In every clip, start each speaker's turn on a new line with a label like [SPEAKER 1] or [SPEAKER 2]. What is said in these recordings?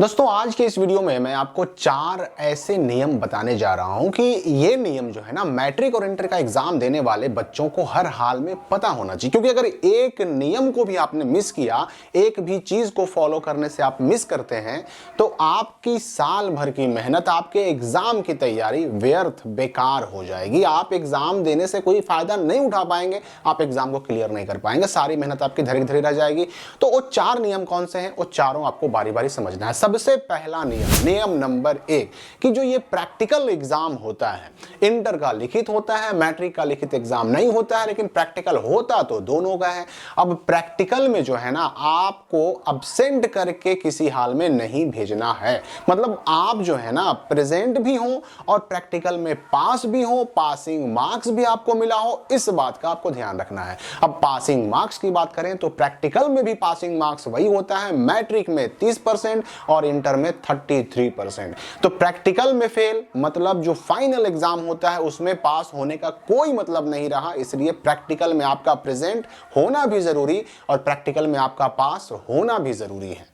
[SPEAKER 1] दोस्तों आज के इस वीडियो में मैं आपको 4 ऐसे नियम बताने जा रहा हूं कि ये नियम जो है ना मैट्रिक और इंटर का एग्जाम देने वाले बच्चों को हर हाल में पता होना चाहिए। क्योंकि अगर एक नियम को भी आपने मिस किया, एक भी चीज को फॉलो करने से आप मिस करते हैं, तो आपकी साल भर की मेहनत, आपके एग्जाम की तैयारी व्यर्थ बेकार हो जाएगी। आप एग्जाम देने से कोई फायदा नहीं उठा पाएंगे, आप एग्जाम को क्लियर नहीं कर पाएंगे, सारी मेहनत आपकी धरी धरी रह जाएगी। तो वो 4 नियम कौन से हैं, वो चारों आपको बारी बारी समझना है। सबसे पहला नियम नंबर 1 कि जो ये प्रैक्टिकल एग्जाम होता है, इंटर का लिखित होता है, मैट्रिक का लिखित एग्जाम नहीं होता है, लेकिन प्रैक्टिकल होता तो दोनों का है। अब प्रैक्टिकल में जो है ना आपको अब्सेंट करके किसी हाल में नहीं भेजना है। मतलब आप जो है ना प्रेजेंट भी हो और प्रैक्टिकल में पास भी हो, पासिंग मार्क्स भी आपको मिला हो, इस बात का आपको ध्यान रखना है। अब पासिंग मार्क्स की बात करें तो प्रैक्टिकल में भी पासिंग मार्क्स वही होता है, मैट्रिक में 30% और इंटर में 33%। तो प्रैक्टिकल में फेल मतलब जो फाइनल एग्जाम होता है उसमें पास होने का कोई मतलब नहीं रहा। इसलिए प्रैक्टिकल में आपका प्रेजेंट होना भी जरूरी और प्रैक्टिकल में आपका पास होना भी जरूरी है।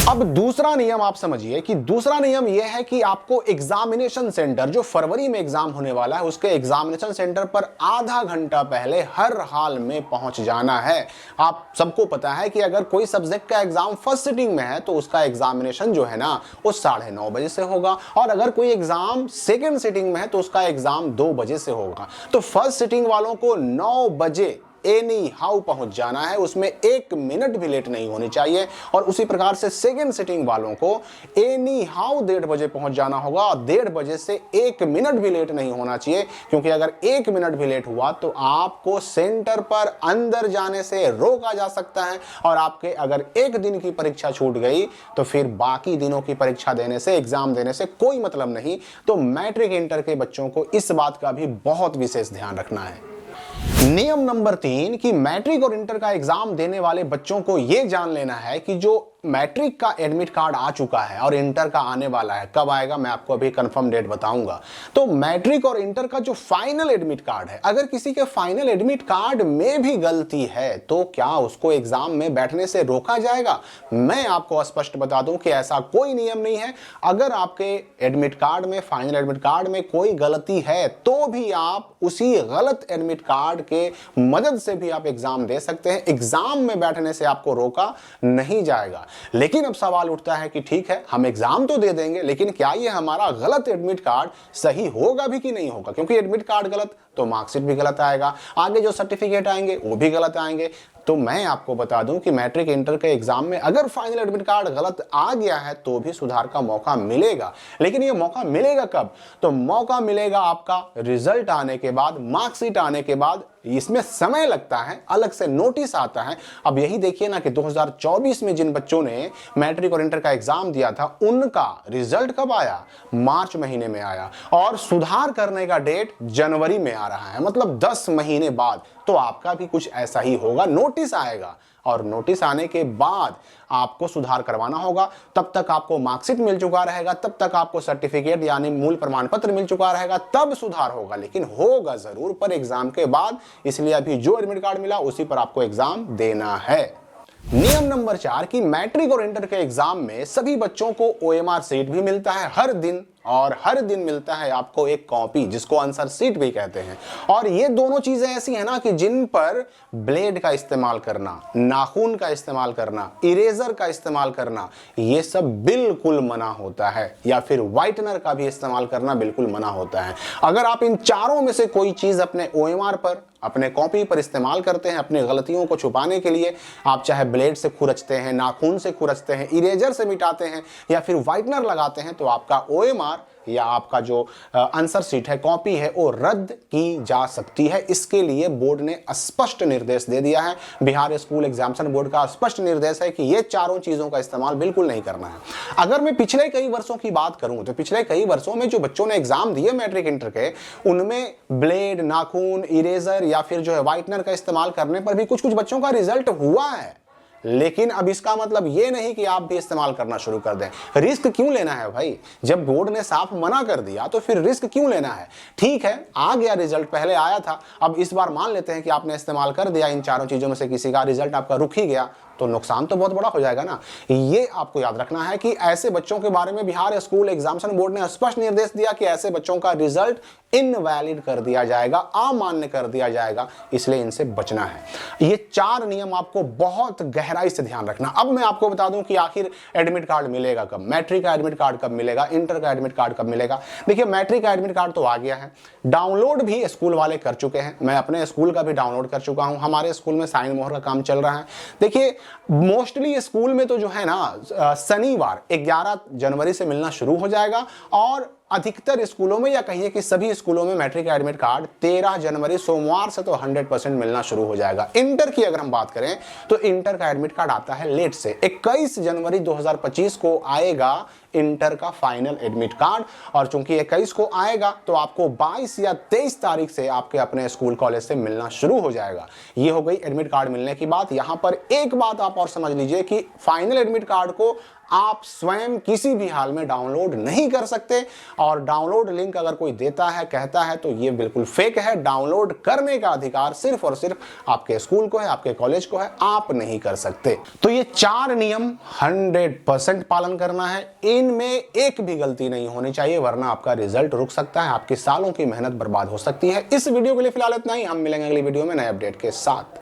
[SPEAKER 1] अब दूसरा नियम आप समझिए कि दूसरा नियम यह है कि आपको एग्जामिनेशन सेंटर, जो फरवरी में एग्जाम होने वाला है, उसके एग्जामिनेशन सेंटर पर आधा घंटा पहले हर हाल में पहुंच जाना है। आप सबको पता है कि अगर कोई सब्जेक्ट का एग्जाम फर्स्ट सिटिंग में है तो उसका एग्जामिनेशन जो है ना वो 9:30 बजे से होगा, और अगर कोई एग्जाम सेकेंड सिटिंग में है तो उसका एग्जाम 2 बजे से होगा। तो फर्स्ट सिटिंग वालों को 9 बजे एनी हाउ पहुंच जाना है, उसमें 1 मिनट भी लेट नहीं होनी चाहिए। और उसी प्रकार से सेकेंड सिटिंग वालों को एनी हाउ 1:30 बजे पहुंच जाना होगा और 1:30 बजे से 1 मिनट भी लेट नहीं होना चाहिए। क्योंकि अगर 1 मिनट भी लेट हुआ तो आपको सेंटर पर अंदर जाने से रोका जा सकता है, और आपके अगर एक दिन की परीक्षा छूट गई तो फिर बाकी दिनों की परीक्षा देने से, एग्जाम देने से कोई मतलब नहीं। तो मैट्रिक इंटर के बच्चों को इस बात का भी बहुत विशेष ध्यान रखना है। नियम नंबर 3 कि मैट्रिक और इंटर का एग्जाम देने वाले बच्चों को यह जान लेना है कि जो मैट्रिक का एडमिट कार्ड आ चुका है और इंटर का आने वाला है, कब आएगा मैं आपको अभी कंफर्म डेट बताऊंगा। तो मैट्रिक और इंटर का जो फाइनल एडमिट कार्ड है, अगर किसी के फाइनल एडमिट कार्ड में भी गलती है तो क्या उसको एग्जाम में बैठने से रोका जाएगा? मैं आपको स्पष्ट बता दूं कि ऐसा कोई नियम नहीं है। अगर आपके एडमिट कार्ड में, फाइनल एडमिट कार्ड में कोई गलती है तो भी आप उसी गलत एडमिट कार्ड के मदद से भी आप एग्जाम दे सकते हैं। एग्जाम में बैठने से आपको रोका नहीं जाएगा। लेकिन अब सवाल उठता है कि ठीक है, हम एग्जाम तो दे देंगे, लेकिन क्या ये हमारा गलत एडमिट कार्ड सही होगा भी कि नहीं होगा? क्योंकि एडमिट कार्ड गलत तो मार्कशीट भी गलत आएगा, आगे जो सर्टिफिकेट आएंगे वो भी गलत आएंगे। तो मैं आपको बता दूं कि मैट्रिक इंटर के एग्जाम में अगर फाइनल एडमिट कार्ड गलत आ गया है तो भी सुधार का मौका मिलेगा। लेकिन ये मौका मिलेगा कब? तो मौका मिलेगा आपका रिजल्ट आने के बाद, मार्कशीट आने के बाद। इसमें समय लगता है, अलग से नोटिस आता है। अब यही देखिए ना कि 2024 में जिन बच्चों ने मैट्रिक और इंटर का एग्जाम दिया था उनका रिजल्ट कब आया? मार्च महीने में आया, और सुधार करने का डेट जनवरी में आ रहा है, मतलब 10 महीने बाद। तो आपका भी कुछ ऐसा ही होगा, नोटिस आएगा और नोटिस आने के बाद आपको सुधार करवाना होगा। तब तक आपको मार्कशीट मिल चुका रहेगा, तब तक आपको सर्टिफिकेट यानी मूल प्रमाण पत्र मिल चुका रहेगा, तब सुधार होगा। लेकिन होगा जरूर पर एग्जाम के बाद। इसलिए अभी जो एडमिट कार्ड मिला उसी पर आपको एग्जाम देना है। नियम नंबर 4 कि मैट्रिक और इंटर के एग्जाम में सभी बच्चों को OMR सीट भी मिलता है हर दिन, और हर दिन मिलता है आपको एक कॉपी जिसको आंसर सीट भी कहते हैं। और ये दोनों चीजें ऐसी हैं ना कि जिन पर ब्लेड का इस्तेमाल करना, नाखून का इस्तेमाल करना, इरेजर का इस्तेमाल करना, ये सब बिल्कुल मना होता है, या फिर व्हाइटनर का भी इस्तेमाल करना बिल्कुल मना होता है। अगर आप इन चारों में से कोई चीज अपने OMR पर, अपने कॉपी पर इस्तेमाल करते हैं अपनी गलतियों को छुपाने के लिए, आप चाहे ब्लेड से खुरचते हैं, नाखून से खुरचते हैं, इरेजर से मिटाते हैं, या फिर व्हाइटनर लगाते हैं, तो आपका OMR या आपका जो आंसर शीट है, कॉपी है, वो रद्द की जा सकती है। इसके लिए बोर्ड ने स्पष्ट निर्देश दे दिया है। बिहार स्कूल एग्जामिनेशन बोर्ड का स्पष्ट निर्देश है कि ये चारों चीजों का इस्तेमाल बिल्कुल नहीं करना है। अगर मैं पिछले कई वर्षों की बात करूं तो पिछले कई वर्षों में जो बच्चों ने एग्जाम दिए मैट्रिक इंटर के, उनमें ब्लेड, नाखून, इरेजर या फिर जो है व्हाइटनर का इस्तेमाल करने पर भी कुछ कुछ बच्चों का रिजल्ट हुआ है। लेकिन अब इसका मतलब ये नहीं कि आप भी इस्तेमाल करना शुरू कर दें। रिस्क क्यों लेना है भाई? जब बोर्ड ने साफ मना कर दिया तो फिर रिस्क क्यों लेना है? ठीक है, आ गया रिजल्ट, पहले आया था, अब इस बार मान लेते हैं कि आपने इस्तेमाल कर दिया, इन चारों चीजों में से किसी का रिजल्ट आपका रुक ही गया, तो नुकसान तो बहुत बड़ा हो जाएगा ना। ये आपको याद रखना है कि ऐसे बच्चों के बारे में बिहार स्कूल एग्जामिनेशन बोर्ड ने स्पष्ट निर्देश दिया कि ऐसे बच्चों का रिजल्ट इनवैलिड कर दिया जाएगा, अमान्य कर दिया जाएगा, इसलिए इनसे बचना है। ये 4 नियम आपको बहुत गहराई से ध्यान रखना। अब मैं आपको बता दूं कि आखिर एडमिट कार्ड मिलेगा कब, मैट्रिक का एडमिट कार्ड कब मिलेगा, इंटर का एडमिट कार्ड कब मिलेगा। देखिए मैट्रिक का एडमिट कार्ड तो आ गया है, डाउनलोड भी स्कूल वाले कर चुके हैं, मैं अपने स्कूल का भी डाउनलोड कर चुका हूं, हमारे स्कूल में साइन मोहर का काम चल रहा है। देखिए मोस्टली स्कूल में तो जो है ना शनिवार 11 जनवरी से मिलना शुरू हो जाएगा और अधिकतर स्कूलों में या कहिए कि सभी स्कूलों में मैट्रिक का एडमिट कार्ड 13 जनवरी सोमवार से तो 100% मिलना शुरू हो जाएगा। इंटर की अगर हम बात करें तो इंटर का एडमिट कार्ड आता है लेट से, 21 जनवरी 2025 को आएगा इंटर का फाइनल एडमिट कार्ड। और चूंकि 21 को आएगा तो आपको 22 या 23 तारीख से आपके अपने स्कूल कॉलेज से मिलना शुरू हो जाएगा। ये हो गई एडमिट कार्ड मिलने की बात। यहां पर एक बात आप और समझ लीजिए कि फाइनल एडमिट कार्ड को आप स्वयं किसी भी हाल में डाउनलोड नहीं कर सकते, और डाउनलोड लिंक अगर कोई देता है कहता है तो ये बिल्कुल फेक है। डाउनलोड करने का अधिकार सिर्फ और सिर्फ आपके स्कूल को है, आपके कॉलेज को है, आप नहीं कर सकते। तो ये 4 नियम 100% पालन करना है, इनमें एक भी गलती नहीं होनी चाहिए, वरना आपका रिजल्ट रुक सकता है, आपके सालों की मेहनत बर्बाद हो सकती है। इस वीडियो के लिए फिलहाल इतना ही, हम मिलेंगे अगली वीडियो में नए अपडेट के साथ।